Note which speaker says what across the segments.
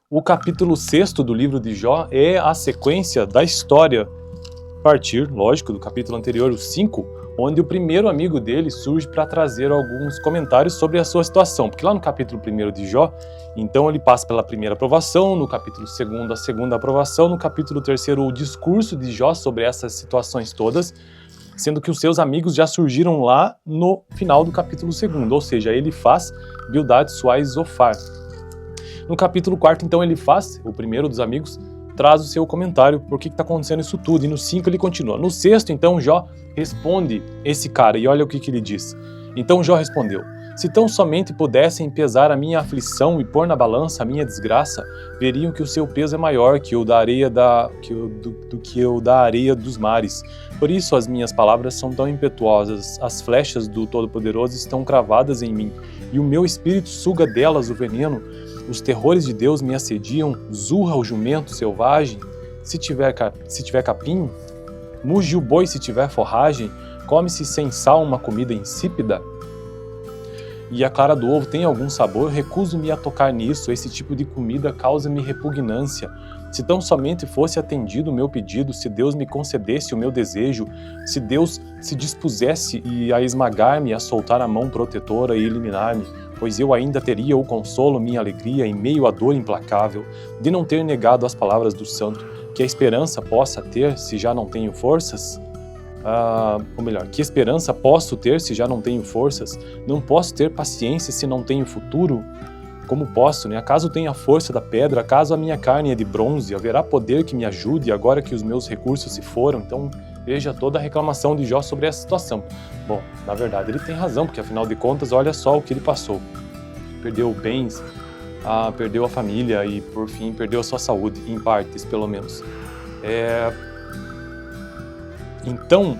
Speaker 1: O capítulo 6º do livro de Jó é a sequência da história, a partir, lógico, do capítulo anterior, o 5, onde o primeiro amigo dele surge para trazer alguns comentários sobre a sua situação. Porque lá no capítulo 1º de Jó, então ele passa pela primeira aprovação, no capítulo 2º a segunda aprovação, no capítulo 3º o discurso de Jó sobre essas situações todas, sendo que os seus amigos já surgiram lá no final do capítulo 2º, ou seja, ele faz Bildad, Suá e Zofar. No capítulo 4º, então, ele faz, o primeiro dos amigos, traz o seu comentário, por que está acontecendo isso tudo, e no 5 ele continua. No 6º, então, Jó responde esse cara, e olha o que ele diz. Então Jó respondeu: se tão somente pudessem pesar a minha aflição e pôr na balança a minha desgraça, veriam que o seu peso é maior que o da areia do que o da areia dos mares. Por isso as minhas palavras são tão impetuosas, as flechas do Todo-Poderoso estão cravadas em mim, e o meu espírito suga delas o veneno. Os terrores de Deus me assediam, zurra o jumento selvagem, se tiver capim, muge o boi se tiver forragem, come-se sem sal uma comida insípida. E a clara do ovo tem algum sabor, recuso-me a tocar nisso, esse tipo de comida causa-me repugnância. Se tão somente fosse atendido o meu pedido, se Deus me concedesse o meu desejo, se Deus se dispusesse a esmagar-me, a soltar a mão protetora e eliminar-me, pois eu ainda teria o consolo, minha alegria, em meio à dor implacável, de não ter negado as palavras do santo, que a esperança possa ter, se já não tenho forças? Ou melhor, que esperança posso ter se já não tenho forças? Não posso ter paciência se não tenho futuro? Como posso, né? Acaso tenho a força da pedra? Acaso a minha carne é de bronze? Haverá poder que me ajude agora que os meus recursos se foram? Então, veja toda a reclamação de Jó sobre essa situação. Bom, na verdade ele tem razão, porque afinal de contas, olha só o que ele passou. Perdeu bens, perdeu a família e, por fim, perdeu a sua saúde, em partes, pelo menos. Então,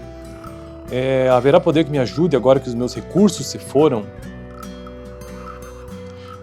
Speaker 1: haverá poder que me ajude agora que os meus recursos se foram?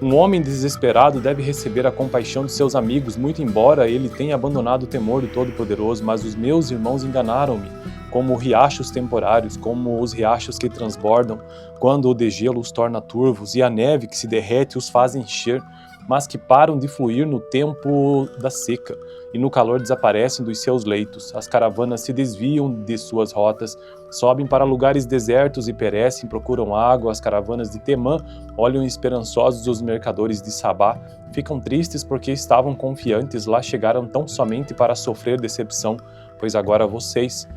Speaker 1: Um homem desesperado deve receber a compaixão de seus amigos, muito embora ele tenha abandonado o temor do Todo-Poderoso, mas os meus irmãos enganaram-me, como riachos temporários, como os riachos que transbordam, quando o degelo os torna turvos, e a neve que se derrete os faz encher, mas que param de fluir no tempo da seca, e no calor desaparecem dos seus leitos. As caravanas se desviam de suas rotas, sobem para lugares desertos e perecem, procuram água. As caravanas de Temã olham esperançosos os mercadores de Sabá, ficam tristes porque estavam confiantes, lá chegaram tão somente para sofrer decepção, pois agora vocês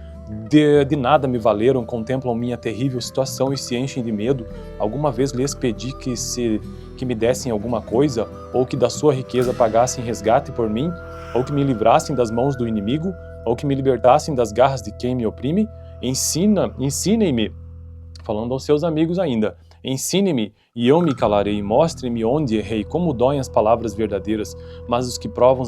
Speaker 1: de nada me valeram, contemplam minha terrível situação e se enchem de medo. Alguma vez lhes pedi que me dessem alguma coisa, ou que da sua riqueza pagassem resgate por mim, ou que me livrassem das mãos do inimigo, ou que me libertassem das garras de quem me oprime? Ensinem-me, falando aos seus amigos ainda, ensine-me e eu me calarei, mostre-me onde errei, como doem as palavras verdadeiras, mas o que provam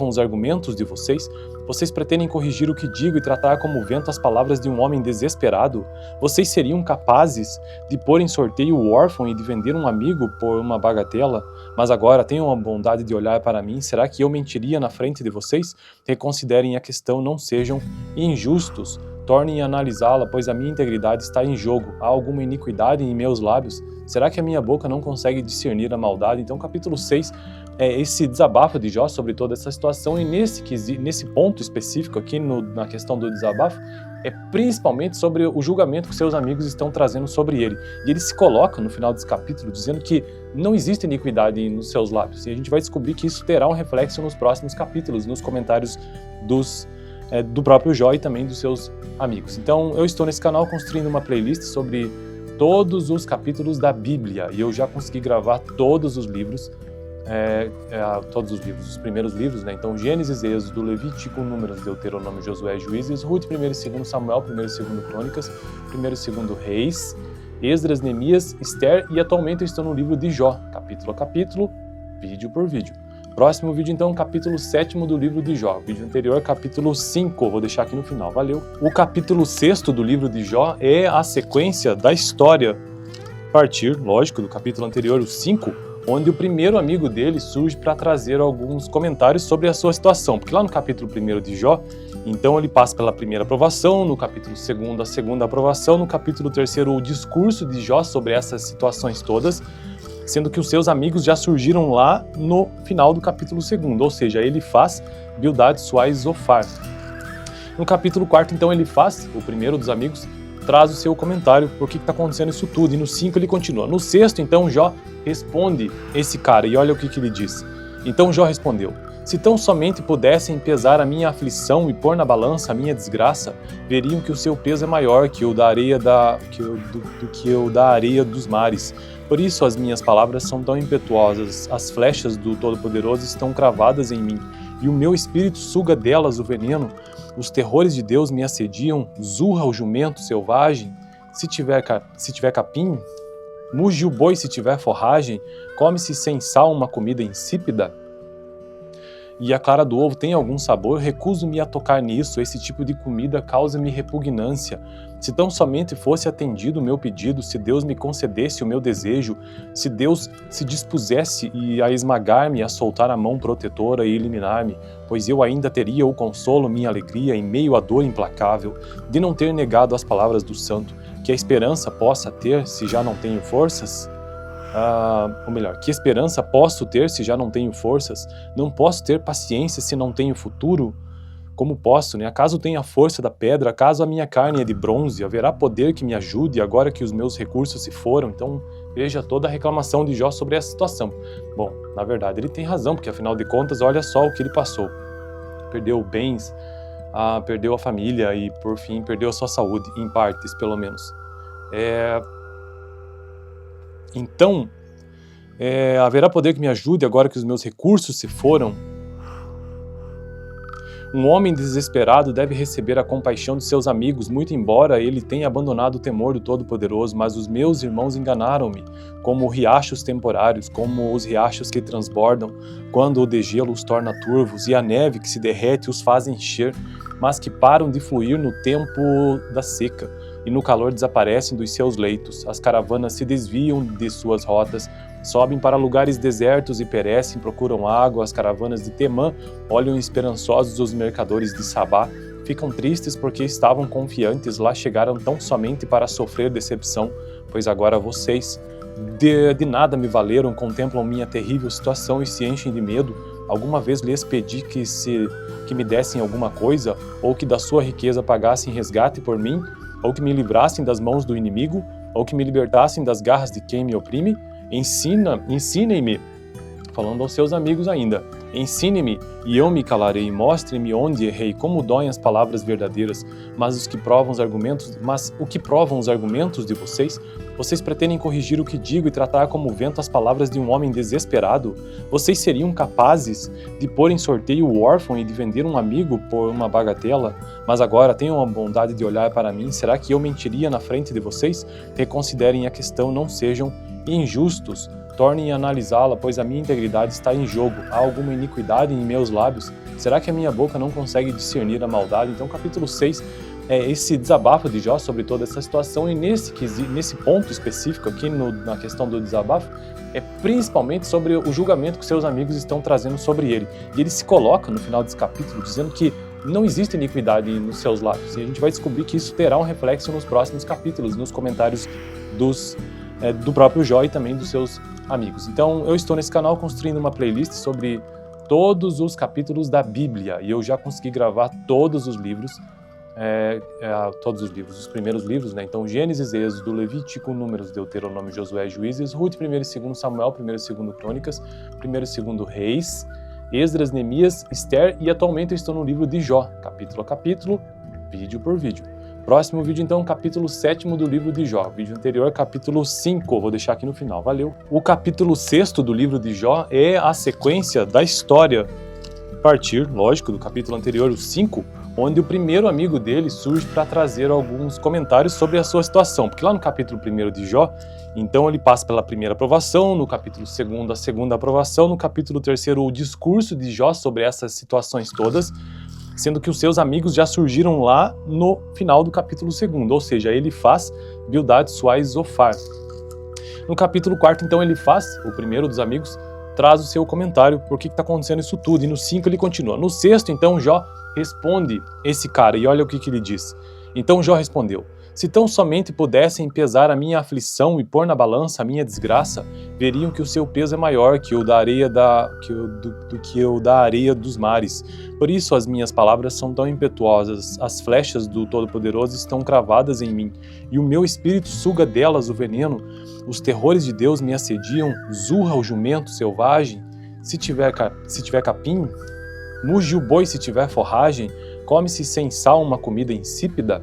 Speaker 1: os argumentos de vocês? Vocês pretendem corrigir o que digo e tratar como vento as palavras de um homem desesperado? Vocês seriam capazes de pôr em sorteio o órfão e de vender um amigo por uma bagatela? Mas agora tenham a bondade de olhar para mim, será que eu mentiria na frente de vocês? Reconsiderem a questão, não sejam injustos. Tornem a analisá-la, pois a minha integridade está em jogo. Há alguma iniquidade em meus lábios? Será que a minha boca não consegue discernir a maldade? Então, capítulo 6 é esse desabafo de Jó sobre toda essa situação, e nesse ponto específico aqui, na questão do desabafo, é principalmente sobre o julgamento que seus amigos estão trazendo sobre ele. E ele se coloca no final desse capítulo dizendo que não existe iniquidade nos seus lábios. E a gente vai descobrir que isso terá um reflexo nos próximos capítulos, nos comentários do próprio Jó e também dos seus amigos. Então eu estou nesse canal construindo uma playlist sobre todos os capítulos da Bíblia, e eu já consegui gravar todos os livros, os primeiros livros, né? Então Gênesis, Êxodo, Levítico, Números, Deuteronômio, Josué, Juízes, Ruth, 1º e 2º Samuel, 1º e 2º Crônicas, 1º e 2º Reis, Esdras, Neemias, Esther, e atualmente eu estou no livro de Jó, capítulo a capítulo, vídeo por vídeo. Próximo vídeo, então, capítulo 7º do livro de Jó. Vídeo anterior, capítulo 5, vou deixar aqui no final, valeu. O capítulo 6º do livro de Jó é a sequência da história, a partir, lógico, do capítulo anterior, o 5, onde o primeiro amigo dele surge para trazer alguns comentários sobre a sua situação. Porque lá no capítulo 1º de Jó, então ele passa pela primeira aprovação, no capítulo 2º a segunda aprovação, no capítulo 3º o discurso de Jó sobre essas situações todas, sendo que os seus amigos já surgiram lá no final do capítulo 2º, ou seja, Elifaz, Bildad, Suá e Zofar. No capítulo 4, então, Elifaz, o primeiro dos amigos, traz o seu comentário por que está acontecendo isso tudo, e no 5 ele continua. No 6º, então, Jó responde esse cara, e olha o que ele diz. Então Jó respondeu: se tão somente pudessem pesar a minha aflição e pôr na balança a minha desgraça, veriam que o seu peso é maior que o da areia do que o da areia dos mares. Por isso as minhas palavras são tão impetuosas, as flechas do Todo-Poderoso estão cravadas em mim, e o meu espírito suga delas o veneno. Os terrores de Deus me assediam, zurra o jumento selvagem, se tiver capim, muge o boi se tiver forragem, come-se sem sal uma comida insípida. E a clara do ovo tem algum sabor, recuso-me a tocar nisso, esse tipo de comida causa-me repugnância. Se tão somente fosse atendido o meu pedido, se Deus me concedesse o meu desejo, se Deus se dispusesse a esmagar-me, a soltar a mão protetora e eliminar-me, pois eu ainda teria o consolo, minha alegria, em meio à dor implacável, de não ter negado as palavras do santo, que a esperança possa ter, se já não tenho forças? Ou melhor, que esperança posso ter se já não tenho forças? Não posso ter paciência se não tenho futuro? Como posso, né? Acaso tenho a força da pedra? Acaso a minha carne é de bronze? Haverá poder que me ajude agora que os meus recursos se foram? Então, veja toda a reclamação de Jó sobre essa situação. Bom, na verdade ele tem razão, porque afinal de contas, olha só o que ele passou. Perdeu bens, perdeu a família e, por fim, perdeu a sua saúde, em partes, pelo menos. Então, haverá poder que me ajude agora que os meus recursos se foram? Um homem desesperado deve receber a compaixão de seus amigos, muito embora ele tenha abandonado o temor do Todo-Poderoso, mas os meus irmãos enganaram-me, como riachos temporários, como os riachos que transbordam, quando o degelo os torna turvos, e a neve que se derrete os faz encher, mas que param de fluir no tempo da seca, e no calor desaparecem dos seus leitos. As caravanas se desviam de suas rotas, sobem para lugares desertos e perecem, procuram água. As caravanas de Temã olham esperançosos os mercadores de Sabá, ficam tristes porque estavam confiantes, lá chegaram tão somente para sofrer decepção, pois agora vocês de nada me valeram, contemplam minha terrível situação e se enchem de medo. Alguma vez lhes pedi que me dessem alguma coisa, ou que da sua riqueza pagassem resgate por mim, ou que me livrassem das mãos do inimigo, ou que me libertassem das garras de quem me oprime? Ensinem-me, falando aos seus amigos ainda, ensine-me e eu me calarei, mostre-me onde errei, como doem as palavras verdadeiras, mas o que provam os argumentos de vocês? Vocês pretendem corrigir o que digo e tratar como vento as palavras de um homem desesperado? Vocês seriam capazes de pôr em sorteio o órfão e de vender um amigo por uma bagatela? Mas agora tenham a bondade de olhar para mim, será que eu mentiria na frente de vocês? Reconsiderem a questão, não sejam injustos, tornem a analisá-la, pois a minha integridade está em jogo. Há alguma iniquidade em meus lábios? Será que a minha boca não consegue discernir a maldade? Então, capítulo 6 é esse desabafo de Jó sobre toda essa situação, e nesse ponto específico aqui, na questão do desabafo, é principalmente sobre o julgamento que seus amigos estão trazendo sobre ele. E ele se coloca no final desse capítulo dizendo que não existe iniquidade nos seus lábios, e a gente vai descobrir que isso terá um reflexo nos próximos capítulos, nos comentários do próprio Jó e também dos seus amigos. Então, eu estou nesse canal construindo uma playlist sobre todos os capítulos da Bíblia, e eu já consegui gravar todos os livros, os primeiros livros, né? Então, Gênesis, Êxodo, Levítico, Números, Deuteronômio, Josué, Juízes, Ruth, 1º e 2º Samuel, 1º e 2º Crônicas, 1º e 2º Reis, Esdras, Neemias, Esther, e atualmente eu estou no livro de Jó, capítulo a capítulo, vídeo por vídeo. Próximo vídeo, então, capítulo 7º do livro de Jó. Vídeo anterior, capítulo 5, vou deixar aqui no final, valeu. O capítulo 6º do livro de Jó é a sequência da história, a partir, lógico, do capítulo anterior, o 5, onde o primeiro amigo dele surge para trazer alguns comentários sobre a sua situação. Porque lá no capítulo 1º de Jó, então ele passa pela primeira aprovação, no capítulo 2º a segunda aprovação, no capítulo 3º o discurso de Jó sobre essas situações todas, sendo que os seus amigos já surgiram lá no final do capítulo 2º, ou seja, Elifaz, Bildad, Suá e Zofar. No capítulo 4º, então, Elifaz, o primeiro dos amigos, traz o seu comentário por que está acontecendo isso tudo, e no 5 ele continua. No 6º, então, Jó responde esse cara, e olha o que ele diz. Então Jó respondeu: Se tão somente pudessem pesar a minha aflição e pôr na balança a minha desgraça, veriam que o seu peso é maior que o da areia do que o da areia dos mares. Por isso as minhas palavras são tão impetuosas, as flechas do Todo-Poderoso estão cravadas em mim, e o meu espírito suga delas o veneno. Os terrores de Deus me assediam, zurra o jumento selvagem, se tiver capim, muge o boi se tiver forragem, come-se sem sal uma comida insípida,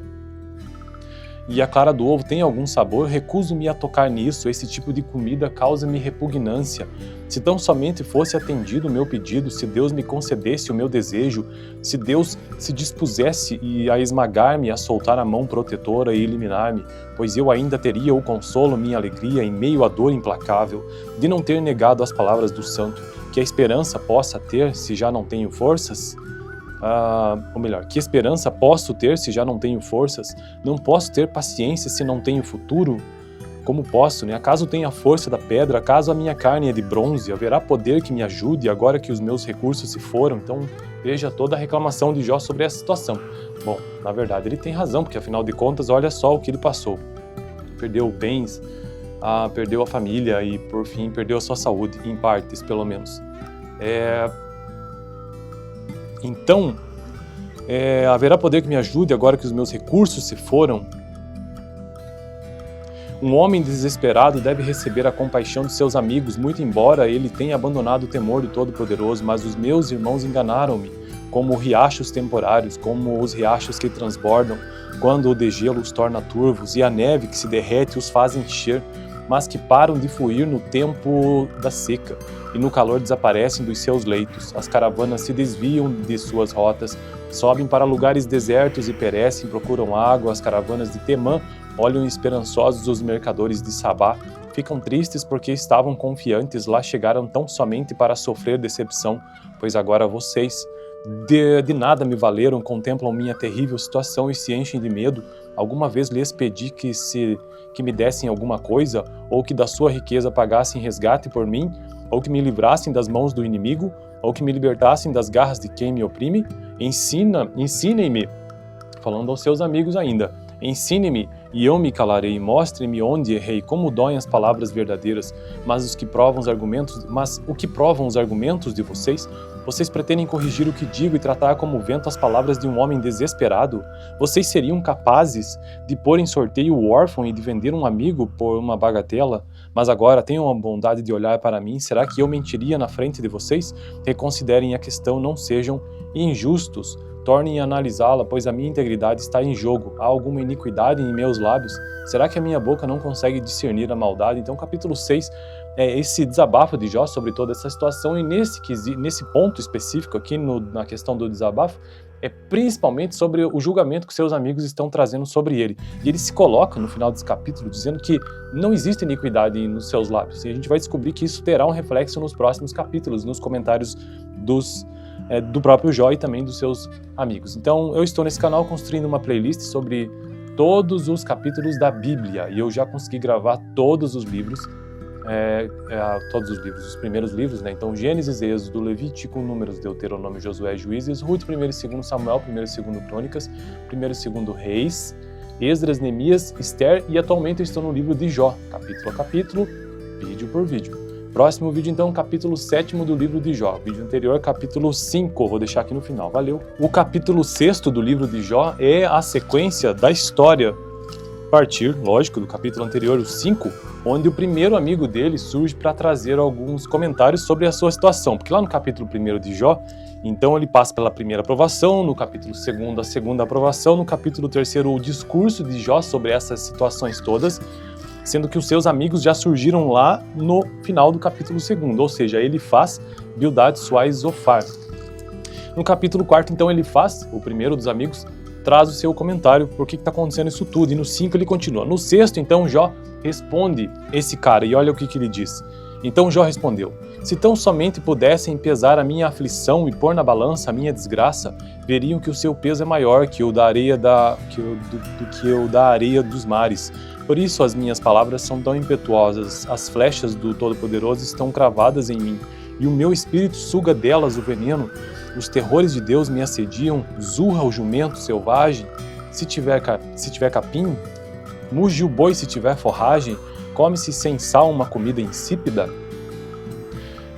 Speaker 1: e a clara do ovo tem algum sabor, recuso-me a tocar nisso, esse tipo de comida causa-me repugnância. Se tão somente fosse atendido o meu pedido, se Deus me concedesse o meu desejo, se Deus se dispusesse a esmagar-me, a soltar a mão protetora e eliminar-me, pois eu ainda teria o consolo, minha alegria, em meio à dor implacável, de não ter negado as palavras do santo, que a esperança possa ter, se já não tenho forças. Ou melhor, que esperança posso ter se já não tenho forças? Não posso ter paciência se não tenho futuro? Como posso, né? Acaso tenho a força da pedra? Acaso a minha carne é de bronze? Haverá poder que me ajude agora que os meus recursos se foram? Então veja toda a reclamação de Jó sobre essa situação. Bom, na verdade ele tem razão, porque afinal de contas, olha só o que ele passou. Perdeu bens, perdeu a família e por fim perdeu a sua saúde, em partes pelo menos. Então, haverá poder que me ajude agora que os meus recursos se foram? Um homem desesperado deve receber a compaixão de seus amigos, muito embora ele tenha abandonado o temor do Todo-Poderoso, mas os meus irmãos enganaram-me, como riachos temporários, como os riachos que transbordam, quando o degelo os torna turvos e a neve que se derrete os faz encher, mas que param de fluir no tempo da seca, e no calor desaparecem dos seus leitos. As caravanas se desviam de suas rotas, sobem para lugares desertos e perecem, procuram água. As caravanas de Temã olham esperançosos os mercadores de Sabá, ficam tristes porque estavam confiantes, lá chegaram tão somente para sofrer decepção, pois agora vocês de nada me valeram, contemplam minha terrível situação e se enchem de medo. Alguma vez lhes pedi que me dessem alguma coisa, ou que da sua riqueza pagassem resgate por mim, ou que me livrassem das mãos do inimigo, ou que me libertassem das garras de quem me oprime? Ensinem-me, falando aos seus amigos ainda, ensine-me e eu me calarei, mostre-me onde errei, como doem as palavras verdadeiras, mas o que provam os argumentos de vocês? Vocês pretendem corrigir o que digo e tratar como vento as palavras de um homem desesperado? Vocês seriam capazes de pôr em sorteio o órfão e de vender um amigo por uma bagatela? Mas agora tenham a bondade de olhar para mim, será que eu mentiria na frente de vocês? Reconsiderem a questão, não sejam injustos. Tornem a analisá-la, pois a minha integridade está em jogo. Há alguma iniquidade em meus lábios? Será que a minha boca não consegue discernir a maldade? Então, capítulo 6 é esse desabafo de Jó sobre toda essa situação, e nesse ponto específico aqui, na questão do desabafo, é principalmente sobre o julgamento que seus amigos estão trazendo sobre ele. E ele se coloca no final desse capítulo dizendo que não existe iniquidade nos seus lábios. E a gente vai descobrir que isso terá um reflexo nos próximos capítulos, nos comentários do próprio Jó e também dos seus amigos. Então, eu estou nesse canal construindo uma playlist sobre todos os capítulos da Bíblia, e eu já consegui gravar todos os livros, os primeiros livros, né? Então, Gênesis, Êxodo, Levítico, Números, Deuteronômio, Josué, Juízes, Ruth, 1º e 2º Samuel, 1º e 2º Crônicas, 1º e 2º Reis, Esdras, Neemias, Esther, e atualmente eu estou no livro de Jó, capítulo a capítulo, vídeo por vídeo. Próximo vídeo, então, capítulo 7º do livro de Jó. Vídeo anterior, capítulo 5, vou deixar aqui no final, valeu. O capítulo 6º do livro de Jó é a sequência da história, a partir, lógico, do capítulo anterior, o 5, onde o primeiro amigo dele surge para trazer alguns comentários sobre a sua situação. Porque lá no capítulo 1º de Jó, então ele passa pela primeira aprovação, no capítulo 2º, a segunda aprovação, no capítulo 3º, o discurso de Jó sobre essas situações todas, sendo que os seus amigos já surgiram lá no final do capítulo 2º, ou seja, ele faz Bildad, Suá e Zofar. No capítulo 4º, então, ele faz, o primeiro dos amigos, traz o seu comentário, por que está acontecendo isso tudo, e no 5 ele continua. No 6º, então, Jó responde esse cara, e olha o que ele diz. Então Jó respondeu: se tão somente pudessem pesar a minha aflição e pôr na balança a minha desgraça, veriam que o seu peso é maior que o da areia da areia dos mares. Por isso as minhas palavras são tão impetuosas, as flechas do Todo-Poderoso estão cravadas em mim, e o meu espírito suga delas o veneno. Os terrores de Deus me assediam, zurra o jumento selvagem, se tiver capim, Muge o boi se tiver forragem, come-se sem sal uma comida insípida?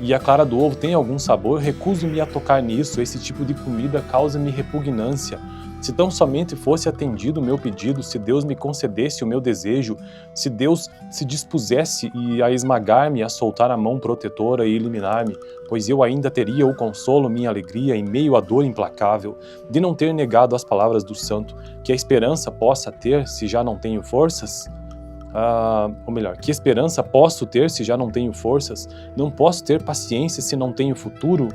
Speaker 1: E a clara do ovo tem algum sabor? Recuso-me a tocar nisso, esse tipo de comida causa-me repugnância. Se tão somente fosse atendido o meu pedido, se Deus me concedesse o meu desejo, se Deus se dispusesse a esmagar-me, a soltar a mão protetora e eliminar-me, pois eu ainda teria o consolo, minha alegria, em meio à dor implacável, de não ter negado as palavras do santo, que a esperança possa ter, se já não tenho forças? Ou melhor, que esperança posso ter se já não tenho forças? Não posso ter paciência se não tenho futuro?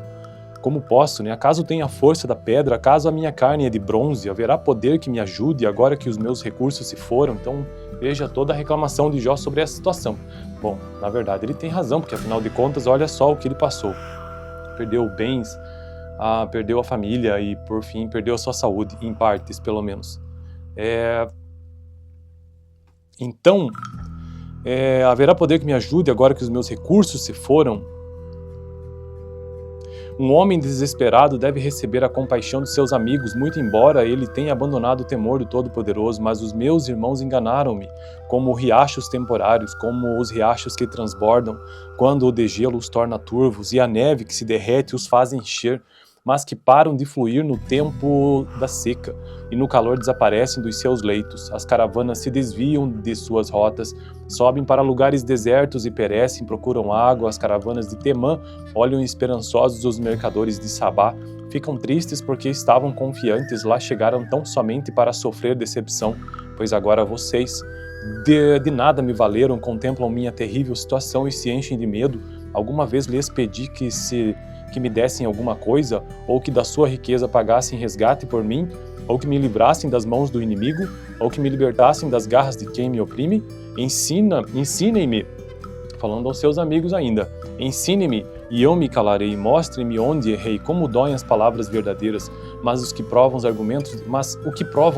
Speaker 1: Como posso, né? Acaso tenho a força da pedra? Acaso a minha carne é de bronze? Haverá poder que me ajude agora que os meus recursos se foram? Então, veja toda a reclamação de Jó sobre essa situação. Bom, na verdade ele tem razão, porque afinal de contas, olha só o que ele passou. Perdeu bens, perdeu a família e, por fim, perdeu a sua saúde, em partes, pelo menos. Então, haverá poder que me ajude agora que os meus recursos se foram? Um homem desesperado deve receber a compaixão de seus amigos, muito embora ele tenha abandonado o temor do Todo-Poderoso, mas os meus irmãos enganaram-me, como riachos temporários, como os riachos que transbordam, quando o degelo os torna turvos, e a neve que se derrete os faz encher, mas que param de fluir no tempo da seca, e no calor desaparecem dos seus leitos. As caravanas se desviam de suas rotas, sobem para lugares desertos e perecem, procuram água. As caravanas de Temã olham esperançosos os mercadores de Sabá, ficam tristes porque estavam confiantes, lá chegaram tão somente para sofrer decepção, pois agora vocês de nada me valeram, contemplam minha terrível situação e se enchem de medo. Alguma vez lhes pedi que me dessem alguma coisa, ou que da sua riqueza pagassem resgate por mim, ou que me livrassem das mãos do inimigo, ou que me libertassem das garras de quem me oprime? Ensinem-me, falando aos seus amigos ainda, ensine-me e eu me calarei, mostre-me onde errei, como doem as palavras verdadeiras, mas o que provam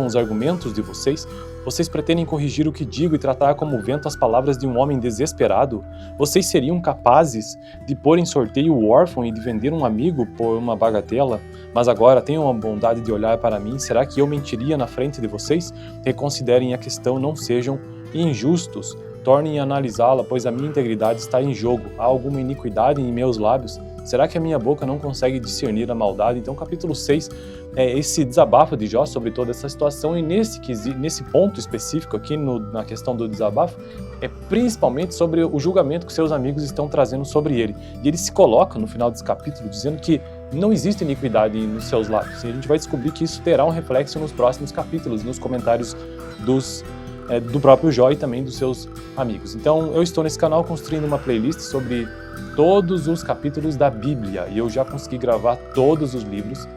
Speaker 1: os argumentos de vocês? Vocês pretendem corrigir o que digo e tratar como vento as palavras de um homem desesperado? Vocês seriam capazes de pôr em sorteio o órfão e de vender um amigo por uma bagatela? Mas agora tenham a bondade de olhar para mim, será que eu mentiria na frente de vocês? Reconsiderem a questão, não sejam injustos, tornem a analisá-la, pois a minha integridade está em jogo. Há alguma iniquidade em meus lábios? Será que a minha boca não consegue discernir a maldade? Então, capítulo 6 é esse desabafo de Jó sobre toda essa situação, e nesse ponto específico aqui, na questão do desabafo, é principalmente sobre o julgamento que seus amigos estão trazendo sobre ele. E ele se coloca no final desse capítulo dizendo que não existe iniquidade nos seus lábios. E a gente vai descobrir que isso terá um reflexo nos próximos capítulos, nos comentários do próprio Jó e também dos seus amigos. Então, eu estou nesse canal construindo uma playlist sobre todos os capítulos da Bíblia, e eu já consegui gravar todos os livros,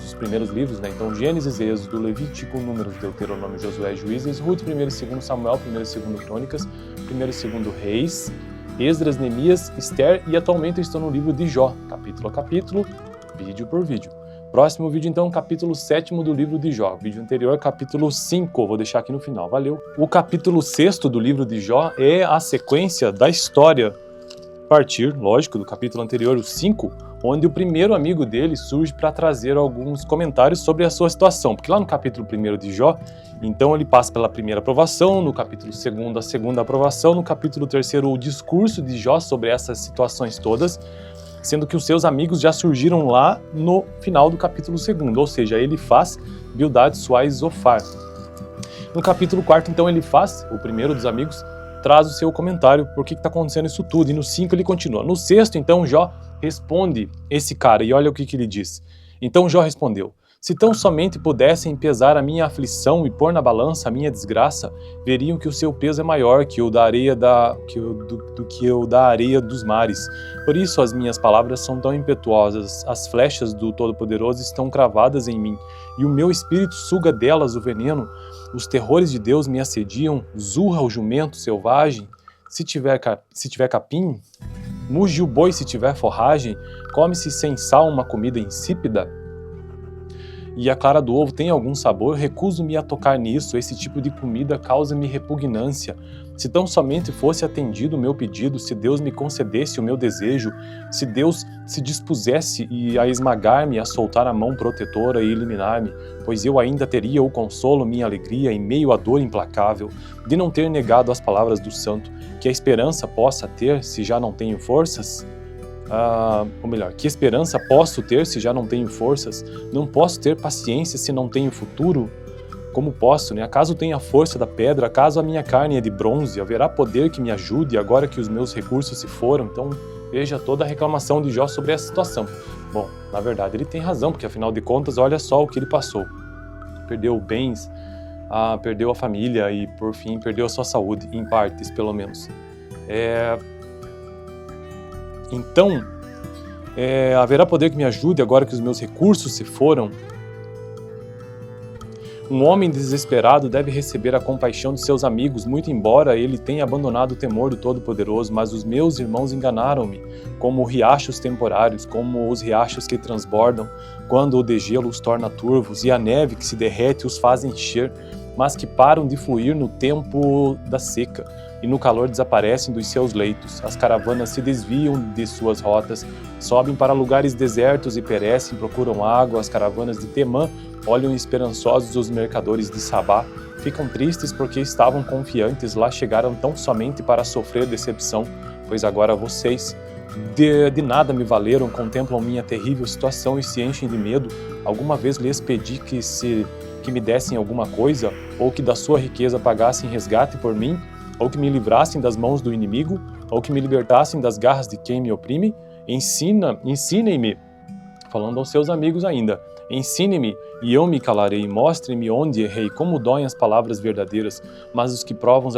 Speaker 1: os primeiros livros, né? Então, Gênesis, Êxodo, Levítico, Números, Deuteronômio, Josué, Juízes, Ruth, 1º e 2º Samuel, 1º e 2º Crônicas, 1º e 2º Reis, Esdras, Neemias, Esther, e atualmente eu estou no livro de Jó, capítulo a capítulo, vídeo por vídeo. Próximo vídeo, então, capítulo 7º do livro de Jó. Vídeo anterior, capítulo 5, vou deixar aqui no final, valeu. O capítulo 6º do livro de Jó é a sequência da história, a partir, lógico, do capítulo anterior, o 5, onde o primeiro amigo dele surge para trazer alguns comentários sobre a sua situação. Porque lá no capítulo 1º de Jó, então ele passa pela primeira aprovação, no capítulo 2º, a segunda aprovação, no capítulo 3º, o discurso de Jó sobre essas situações todas, sendo que os seus amigos já surgiram lá no final do capítulo 2º, ou seja, ele faz Bildad, Suá e Zofar. No capítulo 4º, então, ele faz, o primeiro dos amigos, traz o seu comentário, por que está acontecendo isso tudo, e no 5 ele continua. No 6º, então, Jó responde esse cara, e olha o que ele diz. Então Jó respondeu: se tão somente pudessem pesar a minha aflição e pôr na balança a minha desgraça, veriam que o seu peso é maior que o da areia do que o da areia dos mares. Por isso as minhas palavras são tão impetuosas, as flechas do Todo-Poderoso estão cravadas em mim, e o meu espírito suga delas o veneno. Os terrores de Deus me assediam, zurra o jumento selvagem, se tiver capim, muge o boi se tiver forragem, come-se sem sal uma comida insípida. e a clara do ovo tem algum sabor, recuso-me a tocar nisso, esse tipo de comida causa-me repugnância. Se tão somente fosse atendido o meu pedido, se Deus me concedesse o meu desejo, se Deus se dispusesse a esmagar-me, a soltar a mão protetora e eliminar-me, pois eu ainda teria o consolo, minha alegria, em meio à dor implacável, de não ter negado as palavras do santo, que a esperança possa ter, se já não tenho forças? Ou melhor, que esperança posso ter se já não tenho forças? Não posso ter paciência se não tenho futuro? Como posso, né? Acaso tenho a força da pedra? Acaso a minha carne é de bronze? Haverá poder que me ajude agora que os meus recursos se foram? Então, veja toda a reclamação de Jó sobre essa situação. Bom, na verdade ele tem razão, porque afinal de contas, olha só o que ele passou. Perdeu bens, perdeu a família e, por fim, perdeu a sua saúde, em partes, pelo menos. Então, haverá poder que me ajude agora que os meus recursos se foram? Um homem desesperado deve receber a compaixão de seus amigos, muito embora ele tenha abandonado o temor do Todo-Poderoso, mas os meus irmãos enganaram-me, como riachos temporários, como os riachos que transbordam, quando o degelo os torna turvos, e a neve que se derrete os faz encher, mas que param de fluir no tempo da seca, e no calor desaparecem dos seus leitos. As caravanas se desviam de suas rotas, sobem para lugares desertos e perecem, procuram água. As caravanas de Temã olham esperançosos os mercadores de Sabá, ficam tristes porque estavam confiantes, lá chegaram tão somente para sofrer decepção, pois agora vocês de nada me valeram, contemplam minha terrível situação e se enchem de medo. Alguma vez lhes pedi que me dessem alguma coisa, ou que da sua riqueza pagassem resgate por mim, ou que me livrassem das mãos do inimigo, ou que me libertassem das garras de quem me oprime? Ensinem-me, falando aos seus amigos ainda, ensine-me e eu me calarei, mostre-me onde errei, como doem as palavras verdadeiras, mas o que provam os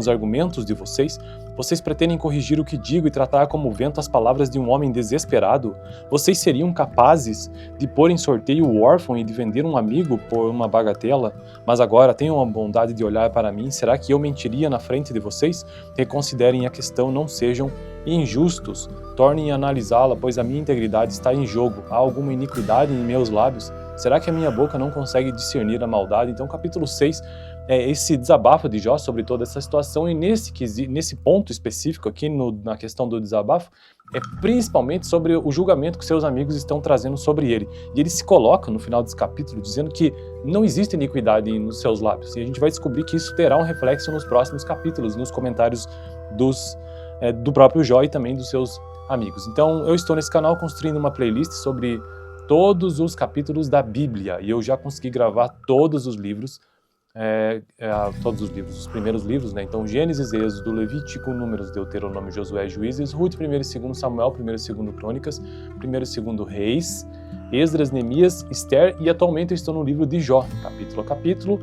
Speaker 1: argumentos de vocês? Vocês pretendem corrigir o que digo e tratar como vento as palavras de um homem desesperado? Vocês seriam capazes de pôr em sorteio o órfão e de vender um amigo por uma bagatela? Mas agora tenham a bondade de olhar para mim, será que eu mentiria na frente de vocês? Reconsiderem a questão, não sejam injustos, tornem a analisá-la, pois a minha integridade está em jogo. Há alguma iniquidade em meus lábios? Será que a minha boca não consegue discernir a maldade? Então, capítulo 6 é esse desabafo de Jó sobre toda essa situação, e nesse ponto específico aqui, na questão do desabafo, é principalmente sobre o julgamento que seus amigos estão trazendo sobre ele. E ele se coloca no final desse capítulo dizendo que não existe iniquidade nos seus lábios. E a gente vai descobrir que isso terá um reflexo nos próximos capítulos, nos comentários do próprio Jó e também dos seus amigos. Então, eu estou nesse canal construindo uma playlist sobre todos os capítulos da Bíblia, e eu já consegui gravar todos os livros, os primeiros livros, né? Então, Gênesis, Êxodo, Levítico, Números, Deuteronômio, Josué, Juízes, Ruth, 1º e 2º Samuel, 1º e 2º Crônicas, 1º e 2º Reis, Esdras, Neemias, Esther, e atualmente eu estou no livro de Jó, capítulo a capítulo,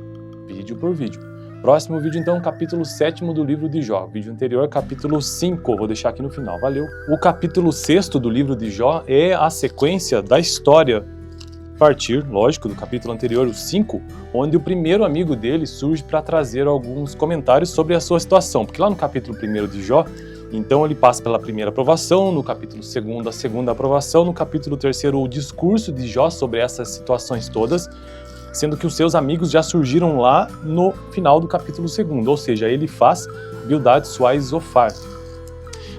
Speaker 1: vídeo por vídeo. Próximo vídeo, então, capítulo 7º do livro de Jó. Vídeo anterior, capítulo 5, vou deixar aqui no final, valeu. O capítulo 6º do livro de Jó é a sequência da história, a partir, lógico, do capítulo anterior, o 5, onde o primeiro amigo dele surge para trazer alguns comentários sobre a sua situação. Porque lá no capítulo 1º de Jó, então ele passa pela primeira aprovação, no capítulo 2º a segunda aprovação, no capítulo 3º o discurso de Jó sobre essas situações todas, sendo que os seus amigos já surgiram lá no final do capítulo 2º, ou seja, ele faz Bildad, Suá e Zofar.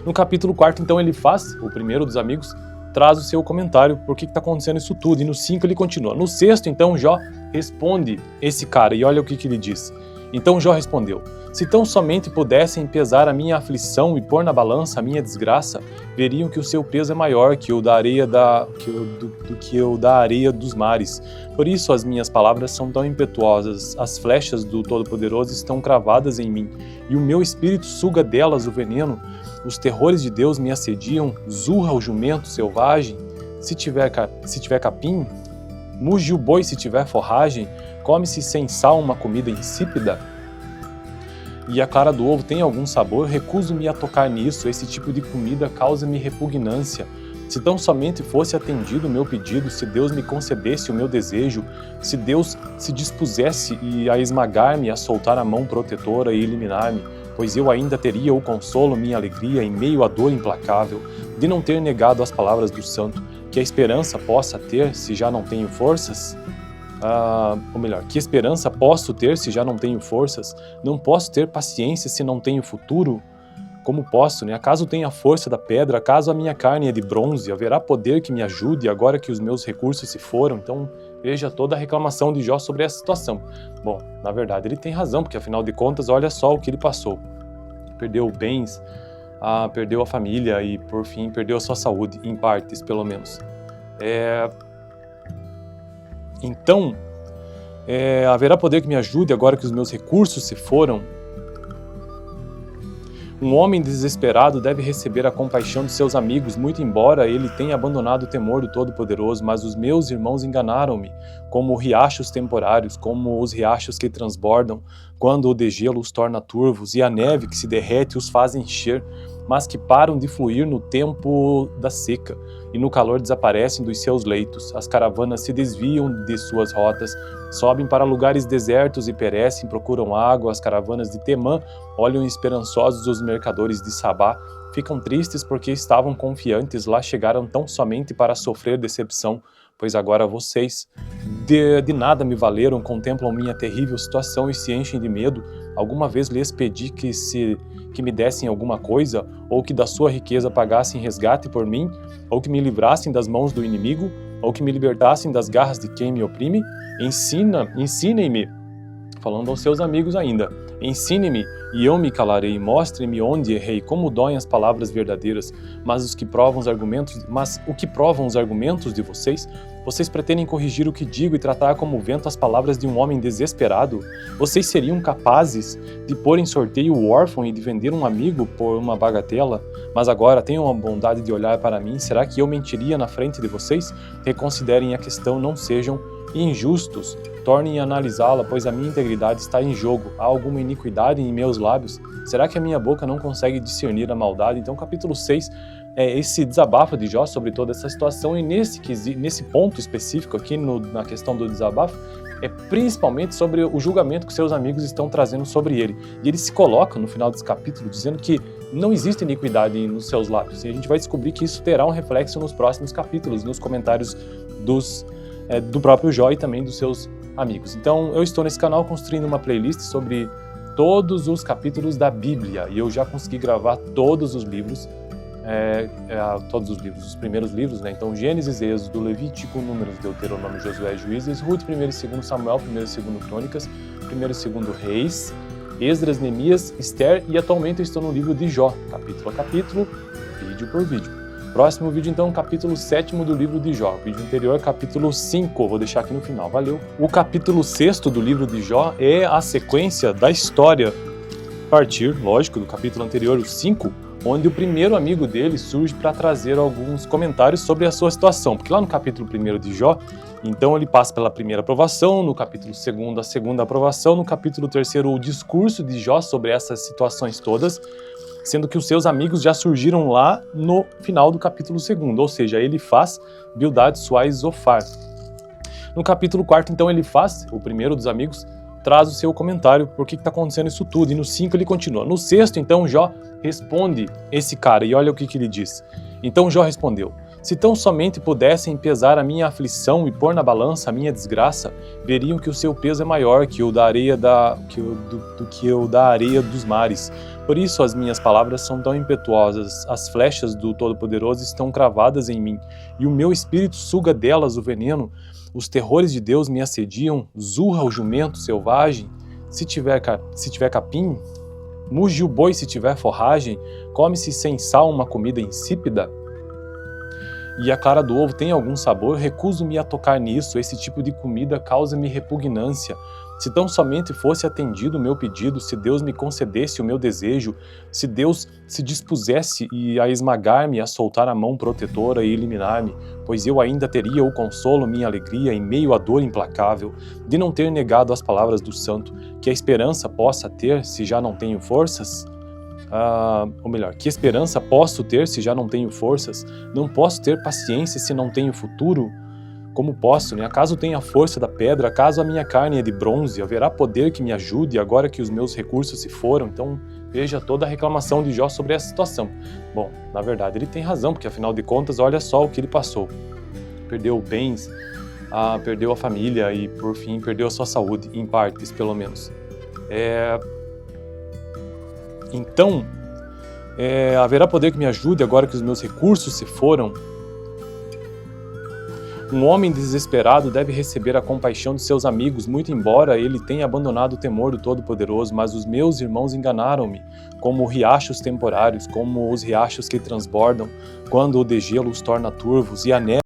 Speaker 1: No capítulo 4º, então, ele faz, o primeiro dos amigos, traz o seu comentário, por que está acontecendo isso tudo, e no 5 ele continua. No 6º, então, Jó responde esse cara, e olha o que ele diz. Então Jó respondeu: se tão somente pudessem pesar a minha aflição e pôr na balança a minha desgraça, veriam que o seu peso é maior que o da areia do que o da areia dos mares. Por isso as minhas palavras são tão impetuosas, as flechas do Todo-Poderoso estão cravadas em mim, e o meu espírito suga delas o veneno. Os terrores de Deus me assediam, zurra o jumento selvagem, se tiver capim, muge o boi se tiver forragem, come-se sem sal uma comida insípida? E a clara do ovo tem algum sabor? Recuso-me a tocar nisso, esse tipo de comida causa-me repugnância. Se tão somente fosse atendido o meu pedido, se Deus me concedesse o meu desejo, se Deus se dispusesse a esmagar-me, a soltar a mão protetora e eliminar-me, pois eu ainda teria o consolo, minha alegria, em meio à dor implacável, de não ter negado as palavras do santo, que a esperança possa ter se já não tenho forças? Ou melhor, que esperança posso ter se já não tenho forças? Não posso ter paciência se não tenho futuro? Como posso, né? Acaso tenho a força da pedra? Acaso a minha carne é de bronze? Haverá poder que me ajude agora que os meus recursos se foram? Então, veja toda a reclamação de Jó sobre essa situação. Bom, na verdade ele tem razão, porque afinal de contas, olha só o que ele passou. Perdeu bens, perdeu a família e, por fim, perdeu a sua saúde, em partes, pelo menos. Então, haverá poder que me ajude agora que os meus recursos se foram? Um homem desesperado deve receber a compaixão de seus amigos, muito embora ele tenha abandonado o temor do Todo-Poderoso, mas os meus irmãos enganaram-me, como riachos temporários, como os riachos que transbordam, quando o degelo os torna turvos, e a neve que se derrete os faz encher, mas que param de fluir no tempo da seca, e no calor desaparecem dos seus leitos. As caravanas se desviam de suas rotas, sobem para lugares desertos e perecem, procuram água. As caravanas de Temã olham esperançosos os mercadores de Sabá, ficam tristes porque estavam confiantes, lá chegaram tão somente para sofrer decepção, pois agora vocês de nada me valeram, contemplam minha terrível situação e se enchem de medo. Alguma vez lhes pedi que me dessem alguma coisa, ou que da sua riqueza pagassem resgate por mim, ou que me livrassem das mãos do inimigo, ou que me libertassem das garras de quem me oprime? Ensinem-me, falando aos seus amigos ainda, ensine-me e eu me calarei, mostre-me onde errei, como doem as palavras verdadeiras, mas o que provam os argumentos de vocês? Vocês pretendem corrigir o que digo e tratar como vento as palavras de um homem desesperado? Vocês seriam capazes de pôr em sorteio o órfão e de vender um amigo por uma bagatela? Mas agora tenham a bondade de olhar para mim, será que eu mentiria na frente de vocês? Reconsiderem a questão, não sejam injustos, tornem a analisá-la, pois a minha integridade está em jogo. Há alguma iniquidade em meus lábios? Será que a minha boca não consegue discernir a maldade? Então, capítulo 6 é esse desabafo de Jó sobre toda essa situação, e nesse ponto específico aqui, na questão do desabafo, é principalmente sobre o julgamento que seus amigos estão trazendo sobre ele. E ele se coloca no final desse capítulo dizendo que não existe iniquidade nos seus lábios. E a gente vai descobrir que isso terá um reflexo nos próximos capítulos, nos comentários do próprio Jó e também dos seus amigos. Então, eu estou nesse canal construindo uma playlist sobre todos os capítulos da Bíblia, e eu já consegui gravar todos os livros, os primeiros livros, né? Então, Gênesis, Êxodo, Levítico, Números, Deuteronômio, Josué, Juízes, Ruth, 1º e 2º Samuel, 1º e 2º Crônicas, 1º e 2º Reis, Esdras, Neemias, Esther, e atualmente eu estou no livro de Jó, capítulo a capítulo, vídeo por vídeo. Próximo vídeo, então, capítulo 7º do livro de Jó. Vídeo anterior, capítulo 5, vou deixar aqui no final, valeu. O capítulo 6º do livro de Jó é a sequência da história, a partir, lógico, do capítulo anterior, o 5, onde o primeiro amigo dele surge para trazer alguns comentários sobre a sua situação. Porque lá no capítulo 1º de Jó, então ele passa pela primeira aprovação, no capítulo 2º a segunda aprovação, no capítulo 3º o discurso de Jó sobre essas situações todas, sendo que os seus amigos já surgiram lá no final do capítulo 2º, ou seja, ele faz Bildad, Suá e Zofar. No capítulo 4º, então, ele faz, o primeiro dos amigos, traz o seu comentário, por que está acontecendo isso tudo, e no 5 ele continua. No 6º, então, Jó responde esse cara, e olha o que ele diz. Então Jó respondeu: se tão somente pudessem pesar a minha aflição e pôr na balança a minha desgraça, veriam que o seu peso é maior que o da areia do que o da areia dos mares. Por isso as minhas palavras são tão impetuosas, as flechas do Todo-Poderoso estão cravadas em mim, e o meu espírito suga delas o veneno. Os terrores de Deus me assediam, zurra o jumento selvagem, se tiver capim, muge o boi se tiver forragem, come-se sem sal uma comida insípida. E a clara do ovo tem algum sabor? Recuso-me a tocar nisso, esse tipo de comida causa-me repugnância. Se tão somente fosse atendido o meu pedido, se Deus me concedesse o meu desejo, se Deus se dispusesse a esmagar-me, a soltar a mão protetora e eliminar-me, pois eu ainda teria o consolo, minha alegria, em meio à dor implacável, de não ter negado as palavras do santo, que a esperança possa ter, se já não tenho forças? Ou melhor, que esperança posso ter se já não tenho forças? Não posso ter paciência se não tenho futuro? Como posso, né? Acaso tenho a força da pedra? Acaso a minha carne é de bronze? Haverá poder que me ajude agora que os meus recursos se foram? Então, veja toda a reclamação de Jó sobre essa situação. Bom, na verdade ele tem razão, porque afinal de contas, olha só o que ele passou. perdeu bens, perdeu a família e, por fim, perdeu a sua saúde, em partes, pelo menos. Então, haverá poder que me ajude agora que os meus recursos se foram? Um homem desesperado deve receber a compaixão de seus amigos, muito embora ele tenha abandonado o temor do Todo-Poderoso, mas os meus irmãos enganaram-me, como riachos temporários, como os riachos que transbordam, quando o degelo os torna turvos e a neve